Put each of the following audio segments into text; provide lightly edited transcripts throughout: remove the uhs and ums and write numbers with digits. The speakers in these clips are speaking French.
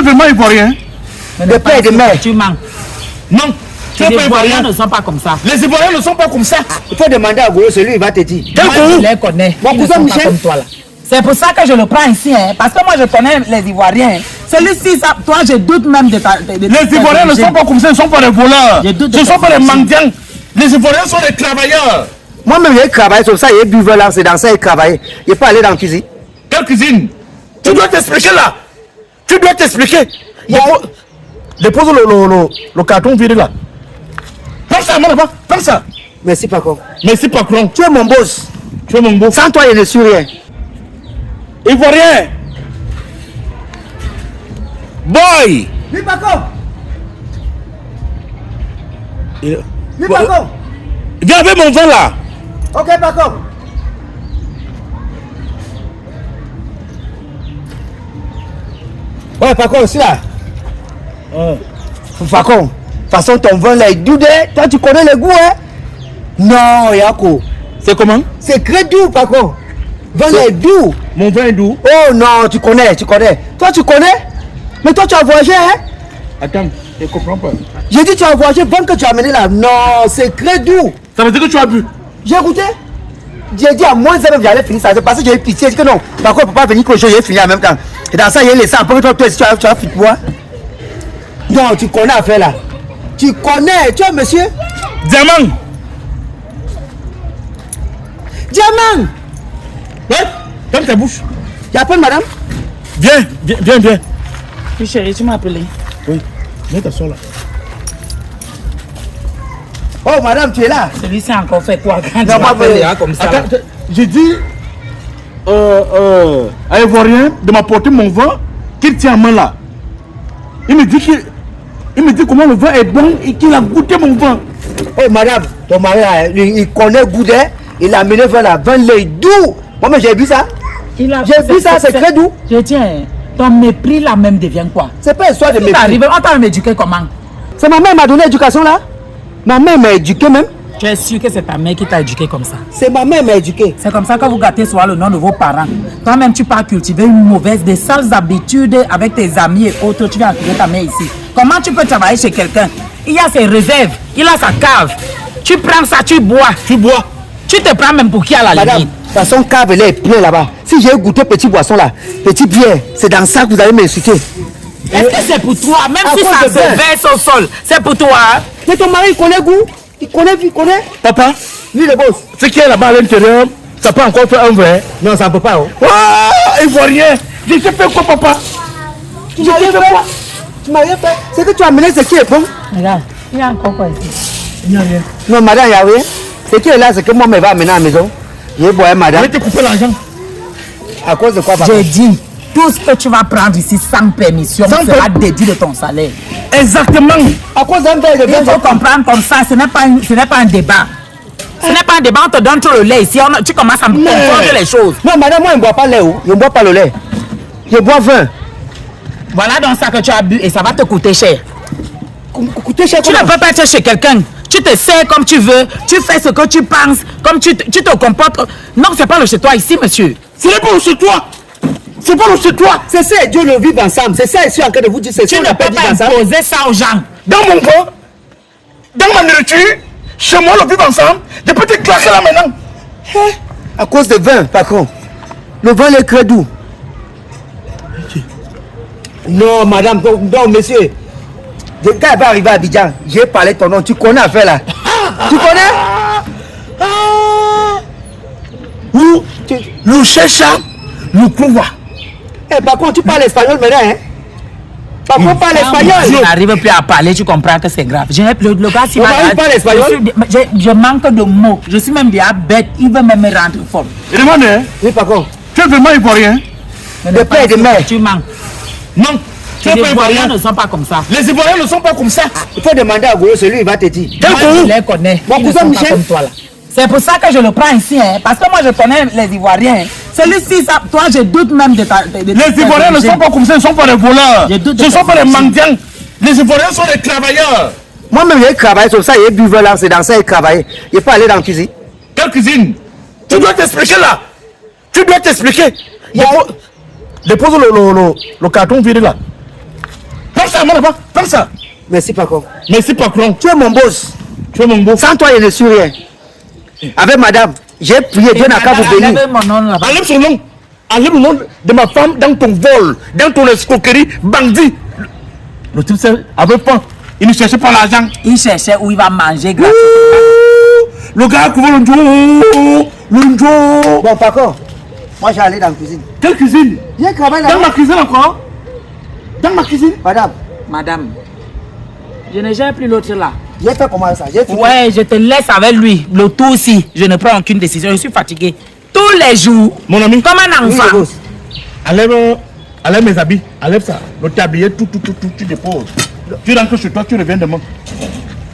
vraiment ivoirien? De père et de mère. Tu mens. Non. Les Ivoiriens ne sont pas comme ça. Les Ivoiriens ne sont pas comme ça. Il faut demander à Goro, celui il va te dire. Moi, je les connais. Mon Ils ne cousin sont pas Michel. comme toi là. C'est pour ça que je le prends ici, hein, parce que moi je connais les Ivoiriens. Celui-ci, toi je doute même de ta. Les Ivoiriens ne sont pas comme ça, ils ne sont pas des voleurs. Je doute de Ce ne sont ta pas des origine. mendiants. Les Ivoiriens sont des travailleurs. Moi-même, j'ai travaillé sur ça, j'ai buveur là, c'est dans ça, j'ai travaillé. Il n'est pas allé dans la cuisine. Quelle cuisine? Tu dois t'expliquer là. Tu dois t'expliquer. Dépose le carton vide là. Prends ça, mon enfant. Prends ça. Merci, Paco. Merci, patron. Tu es mon boss. Tu es mon beau. Sans toi, je ne suis rien. Ivoirien. Boy. Oui, Paco. Il- Oui, Paco. Viens avec mon vin là. Ok, Paco. Ouais, Paco, aussi là. Paco, de toute façon, ton vin là est doux. Toi, tu connais le goût, hein? Non, Yako. C'est comment? C'est très doux, Paco. Vin là est doux. Mon vin est doux. Oh non, tu connais, tu connais. Toi, tu connais? Mais toi, tu as voyagé, hein? Attends, je comprends pas. J'ai dit, tu as voyagé, vin que tu as amené là. Non, c'est très doux. Ça veut dire que tu as bu. J'ai goûté. J'ai dit à moins ça, j'allais finir ça. C'est parce que j'ai eu pitié. J'ai dit que non, par contre, papa venir que j'ai fini en même temps. Et dans ça, il y a laissé après toi, tu as fait quoi? Non, tu connais l'affaire là. Tu connais, tu es monsieur? Diamant. Diamant! Ouais, ferme ta bouche. Il y a pas de madame? Viens, viens, viens, viens. Oui, chérie, tu m'as appelé. Oui, mets ta soeur là. Oh, madame, tu es là. Celui-ci a encore fait quoi quand tu pas m'appelles vrai. là, comme ça là? Attends, j'ai dit à Ivoirien de m'apporter mon vin qu'il tient en main là. Il me dit comment le vin est bon et qu'il a goûté mon vin. Oh, madame, ton mari, là, il connaît le goût d'air. Il a amené vers la vin lait doux. Moi, j'ai vu ça. J'ai vu ça, c'est très doux. Je tiens, ton mépris là même devient quoi? C'est pas une histoire de Tu mépris. arrives, on t'a éduqué comment? C'est ma mère qui m'a donné l'éducation là. Ma mère m'a éduqué même. Tu es sûr que c'est ta mère qui t'a éduqué comme ça? C'est ma mère qui m'a éduqué. C'est comme ça que vous gâtez souvent le nom de vos parents. Toi-même, tu pars cultiver une mauvaise, des sales habitudes avec tes amis et autres. Tu viens accueillir ta mère ici. Comment tu peux travailler chez quelqu'un? Il a ses réserves, il a sa cave. Tu prends ça, tu bois. Tu bois. Tu te prends même pour qui à la Madame, limite? de toute façon, cave là est plein là-bas. Si j'ai goûté petit boisson là, petit bière, c'est dans ça que vous allez m'insulter. Est-ce que c'est pour toi? Même À si cause ça de se vin. verse au sol, c'est pour toi. Hein? Mais ton mari, il connaît goût. Il connaît. Papa, Lui, le boss. ce qui est là-bas à l'intérieur, ça peut encore faire un vrai. Non, ça ne peut pas. Oh. Ah, Ivoirien. Je t'ai fait quoi, papa? Tu m'as rien fait. Tu m'as rien fait. C'est que tu as amené ce qui est bon. Regarde, il y a encore quoi ici? Il n'y a rien. Non, madame, il n'y a rien. Ce qui est là, c'est que moi, je vais amener à la maison. Je vais boire, madame. Je vais te couper l'argent. À cause de quoi, papa? J'ai dit, tout ce que tu vas prendre ici sans permission Sans sera déduit de ton salaire. Exactement. À cause d'un verre de vin. Il faut comprendre comme ça, ce n'est pas un débat. Ce n'est pas un débat, on te donne tout le lait ici, tu commences à me confondre les choses. Non, madame, moi, je ne bois pas le lait. Oh. Je ne bois pas le lait. Je bois vin. Voilà donc ça que tu as bu et ça va te coûter cher. Coûtez cher. Tu ne peux pas être chez quelqu'un. Tu te sers comme tu veux, tu fais ce que tu penses, comme tu te comportes. Non, c'est pas le chez toi ici, monsieur. Ce n'est pas le chez toi. C'est pas le chez toi. C'est ça, Dieu le vivre ensemble. C'est ça, je suis en train de vous dire. C'est Tu ça, ne on n'a pas peux dit pas ensemble. imposer ça aux gens. Dans mon corps, dans ma nourriture, chez moi, le vivre ensemble, je peux te claquer là maintenant. À cause de vin, par contre. Le vin est très doux. Non, madame, non, monsieur. Quand elle va arriver à Abidjan, j'ai parlé de ton nom. Tu connais l'affaire là. Tu connais? Nous, nous cherchons, nous pouvons. Eh, par contre, tu parles espagnol maintenant, hein? Par contre, parle Tu espagnol. n'arrives plus à parler, tu comprends que c'est grave. Le gars, si Mon mari parle espagnol. je manque de mots. Je suis même déjà bête. Il veut même me rendre fort. Et demande, hein, Oui, par contre. tu es vraiment ivoirien? De père et de mère. Tu manques. Non, tu es Les pas Ivoiriens ivoirien. ne sont pas comme ça. Les Ivoiriens ne sont pas comme ça. Il faut demander à Goro, celui il va te dire. Moi, je les connais. Mon Ils ne cousin sont pas Michel. comme toi là. C'est pour ça que je le prends ici, hein, parce que moi je connais les Ivoiriens. Celui-ci, toi je doute même de ta. Les Ivoiriens ne sont pas comme ça, ils ne sont pas des voleurs. Je doute de Ce ne ta sont pas des origine. mendiants. Les Ivoiriens sont des travailleurs. Moi-même, j'ai travaillé sur ça, j'ai buveur là, c'est dans ça, j'ai travaillé. Je n'ai pas allé dans la cuisine. Quelle cuisine? Tu dois t'expliquer là. Tu dois t'expliquer. Dépose le carton vide là. Prends ça, mon enfant. Prends ça. Merci, Paco. Merci, patron. Tu es mon boss. Tu es mon beau. Sans toi, je ne suis rien. Avec madame, j'ai prié, Dieu n'a qu'à vous bénir. Enlève mon nom là-bas. Enlève son nom. Enlève le nom de ma femme dans ton vol, dans ton escroquerie, bandit. Le type avait pas. Il ne cherchait pas l'argent. Il cherchait où il va manger gratuitement. Le gars a couvert le Njo. Le Njo. Bon, Paco, moi j'ai allé dans la cuisine. Quelle cuisine? J'ai travaillé Dans ma là. cuisine encore? Dans ma cuisine? Madame, Madame, je ne gère plus l'autre là. j'ai fait comment ça? J'ai fini. Ouais, je te laisse avec lui. Le tout aussi. Je ne prends aucune décision. Je suis fatigué. Tous les jours. Mon ami. Comme un Oui, le enfant. boss. Enlève mes habits. Enlève ça. Le tablier, tout, tu déposes. Tu rentres chez toi, tu reviens demain.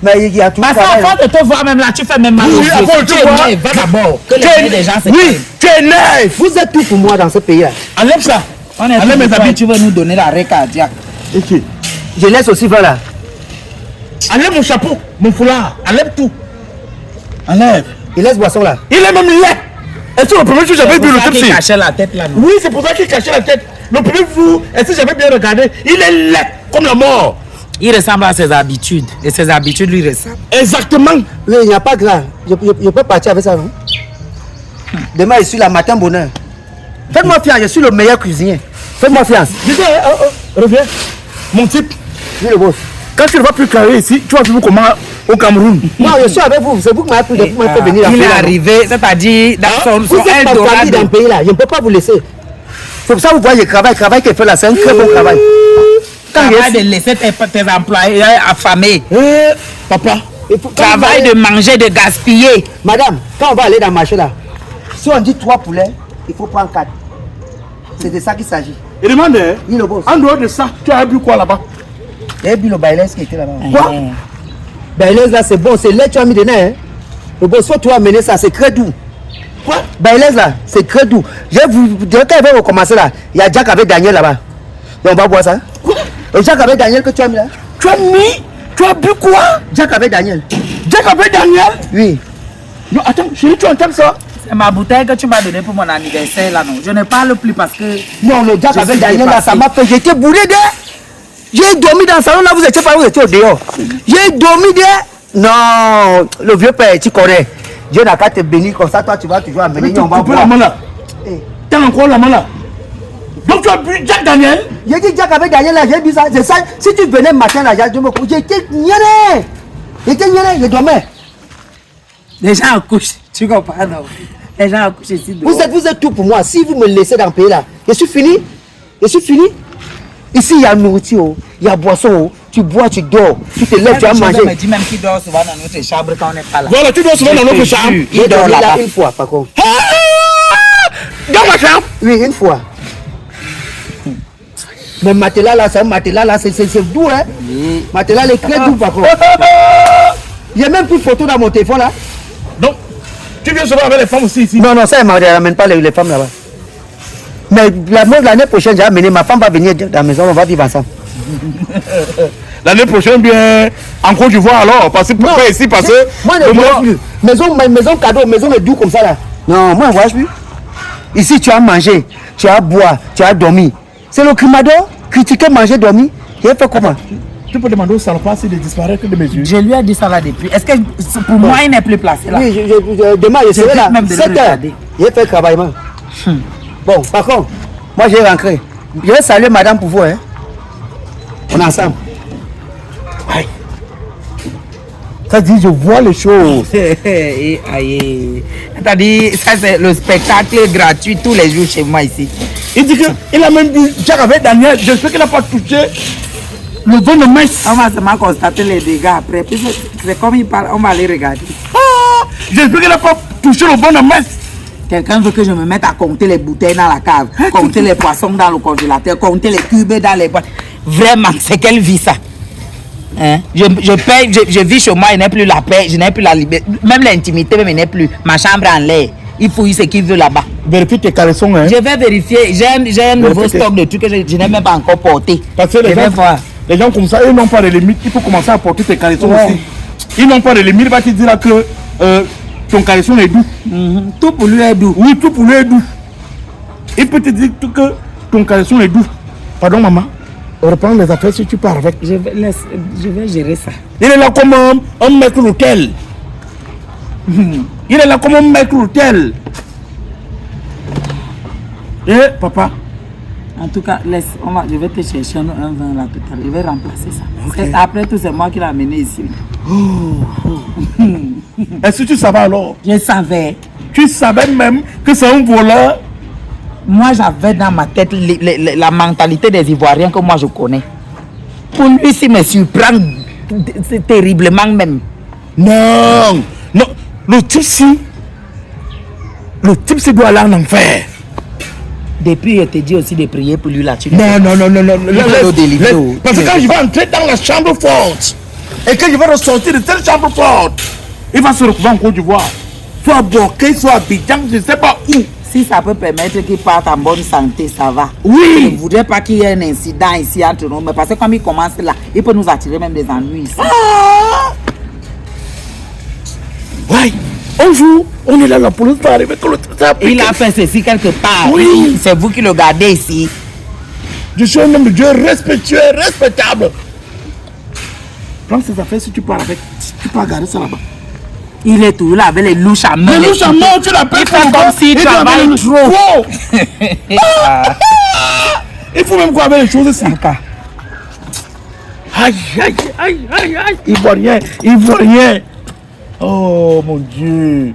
Mais il y a tout Parce travail. qu'à force de te voir même là, tu fais même mal aux Oui, yeux. à force de Tu te es voir. né, va d'abord. Que les yeux des gens se Oui, calment. tu es neuf. Vous êtes tout pour moi dans ce pays-là. Enlève ça. On est Enlève mes tous habits. tu veux nous donner l'arrêt cardiaque. Ok. Je laisse aussi voilà. Enlève mon chapeau, mon foulard. Enlève tout. Enlève. Il laisse boisson là. Il est même laid. Est-ce que le premier jour j'avais vu le C'est pour ça qu'il type? cachait la tête là. Non? Oui, c'est pour ça qu'il cachait la tête. Le premier jour, est-ce que j'avais bien regardé? Il est laid comme la mort. Il ressemble à ses habitudes. Et ses habitudes lui ressemblent. Exactement. Oui, il n'y a pas grand. Je peux partir avec ça, non? Demain, je suis là, matin bonheur. Faites-moi fiance, je suis le meilleur cuisinier. Faites-moi fiance. Je dis, reviens. Mon type, Oui, le boss. quand tu ne vas plus carrer ici, tu vas vivre comment au Cameroun? Moi, je suis avec vous. C'est vous qui m'avez pris de vous fait venir. Il est là. arrivé, c'est-à-dire dans son Vous êtes ma famille dans le Eldorado. pays là. Je ne peux pas vous laisser. C'est pour ça que vous voyez le travail qu'elle fait là. C'est un très bon travail. Quand Travail je de laisser tes employés affamés. Papa, Travail de manger, de gaspiller. Madame, quand on va aller dans le marché là, si on dit 3 poulets, il faut prendre 4. C'est de ça qu'il s'agit. il demande, hein, Oui, le boss. en dehors de ça, tu as bu quoi là-bas? Il y a bu le bailès qui était là-bas. Quoi? Bailès là, c'est bon. C'est lait, tu as mis dedans. Hein? Le boss, faut toi amener ça. C'est très doux. Quoi? Bailès là, c'est très doux. Quand il va recommencer là, il y a Jack avec Daniel là-bas. Donc on va boire ça. Quoi? Le Jack avec Daniel que tu as mis là. Tu as mis? Tu as bu quoi? Jack avec Daniel. Jack avec Daniel? Oui. Non, attends, chérie, tu entends ça? C'est ma bouteille que tu m'as donnée pour mon anniversaire là, non. Je ne parle plus parce que. Non, le Jack Je avec suis Daniel là, ça dépassé. m'a fait. J'étais bourré de. J'ai dormi dans le salon là, vous étiez pas, vous étiez au dehors. J'ai dormi de. Non, le vieux père, tu connais. Dieu n'a qu'à te bénir comme ça, toi tu vas toujours amener. Tu On va peux boire. la main là. Eh. T'as encore la main là. Donc tu as bu Jack Daniel? J'ai dit Jack avec Daniel là, j'ai dit ça. C'est ça. Si tu venais matin là, je me couche. J'étais gnané. Je dormais. Les gens accouchent. Tu comprends, non? Les gens accouchent ici. Vous êtes tout pour moi. Si vous me laissez dans le pays là, je suis fini. Je suis fini. Ici, il y a nourriture, il y a boisson. Tu bois, tu dors. Tu te lèves, tu vas manger. me dit même qu'il dort souvent dans notre chambre quand on n'est pas là. Voilà, tu dois souvent dans notre chambre. Il J'ai dort dormi là là-bas. une fois, par contre. Dans ma chambre? Oui, une fois. Mais matelas là, c'est un matelas là, c'est doux, hein. Matelas, il est très doux, par contre. Il y a même plus de photos dans mon téléphone là. Donc, tu viens souvent avec les femmes aussi ici. Non, non, ça, elle ne ramène pas les femmes là-bas. Mais l'année prochaine, j'ai amené, ma femme va venir dans la maison, on va vivre ensemble. L'année prochaine, bien, en Côte d'Ivoire alors, parce que pas ici, parce que. Moi, je ne voyage plus. Maison cadeau, maison est doux comme ça là. Non, moi, je ne voyage plus. Ici, tu as mangé, tu as boire, tu as dormi. C'est le crimador, critiquer, manger, dormir. Il fait comment? Tu peux demander au salopard s'il disparaître de mes yeux. Je lui ai dit ça là depuis. Est-ce que pour moi, il n'est plus placé là? Oui, demain, je serai là. même de le 7 heures. regarder. Il fait travail. Bon, par contre, moi, j'ai rentré. Je vais saluer madame pour vous. Hein. On est ensemble. Ouais. Ça dit, je vois les choses. Aïe. C'est-à-dire, ça c'est le spectacle gratuit tous les jours chez moi ici. Il dit qu'il a même dit, Jack avec Daniel, j'espère qu'il n'a pas touché le don de messe. On va seulement constater les dégâts après. Puis c'est comme il parle, on va aller regarder. Ah, j'espère qu'il n'a pas touché le bon de messe. Quelqu'un veut que je me mette à compter les bouteilles dans la cave, compter les poissons dans le congélateur, compter les cubes dans les boîtes. Vraiment, c'est quelle vie ça? Hein? Je paye, je vis chez moi, je n'ai plus la paix, je n'ai plus la liberté. Même l'intimité, même, je n'ai plus. Ma chambre en l'air. Il fouille ce qu'il veut là-bas. Vérifie tes caleçons, hein. Je vais vérifier. J'ai un nouveau stock de trucs que je n'ai même pas encore porté. Parce que Je vais voir. les gens comme ça, ils n'ont pas de limite. Il faut commencer à porter tes caleçons aussi. Ils n'ont pas de limite. Il va te dire là que ton caleçon est doux. Tout pour lui est doux. Oui, tout pour lui est doux. Il peut te dire que ton caleçon est doux. Pardon, maman. reprendre les affaires si tu pars avec. Je vais gérer ça. Il est là comme un maître d'hôtel. Il est là comme un maître d'hôtel. Eh, papa. En tout cas, laisse, je vais te chercher un vin là tout à l'heure. Je vais remplacer ça. Okay. Après tout, c'est moi qui l'ai amené ici. Est-ce que tu savais alors? Je savais. Tu savais même que c'est un voleur? Moi, j'avais dans ma tête la mentalité des Ivoiriens que moi je connais. Pour lui, s'il me surprend c'est terriblement même. Non, non, le type-ci doit aller en enfer. Depuis, je te dis aussi de prier pour lui là. Non. Laisse. Parce que quand je vais entrer dans la chambre forte et que je vais ressortir de cette chambre forte, il va se retrouver en Côte d'Ivoire. Soit à Boaké, soit à Abidjan, je ne sais pas où. Si ça peut permettre qu'il parte en bonne santé, ça va. Oui. Je ne voudrais pas qu'il y ait un incident ici entre nous, mais parce que comme il commence là, il peut nous attirer même des ennuis ici. Ah! Ouais. Un jour, on est là, la police va arriver que le traiteur. Il a fait ceci quelque part. Oui. C'est vous qui le gardez ici. Je suis un homme de Dieu respectueux, respectable. Prends ces affaires si tu pars avec. Tu peux garder ça là-bas. Il est tout là avec les louches à main. Les louches à main, tu l'appelles comme s'il travaille trop. Il faut même quoi avec les choses ici. Aïe. Ivoirien. Oh mon Dieu.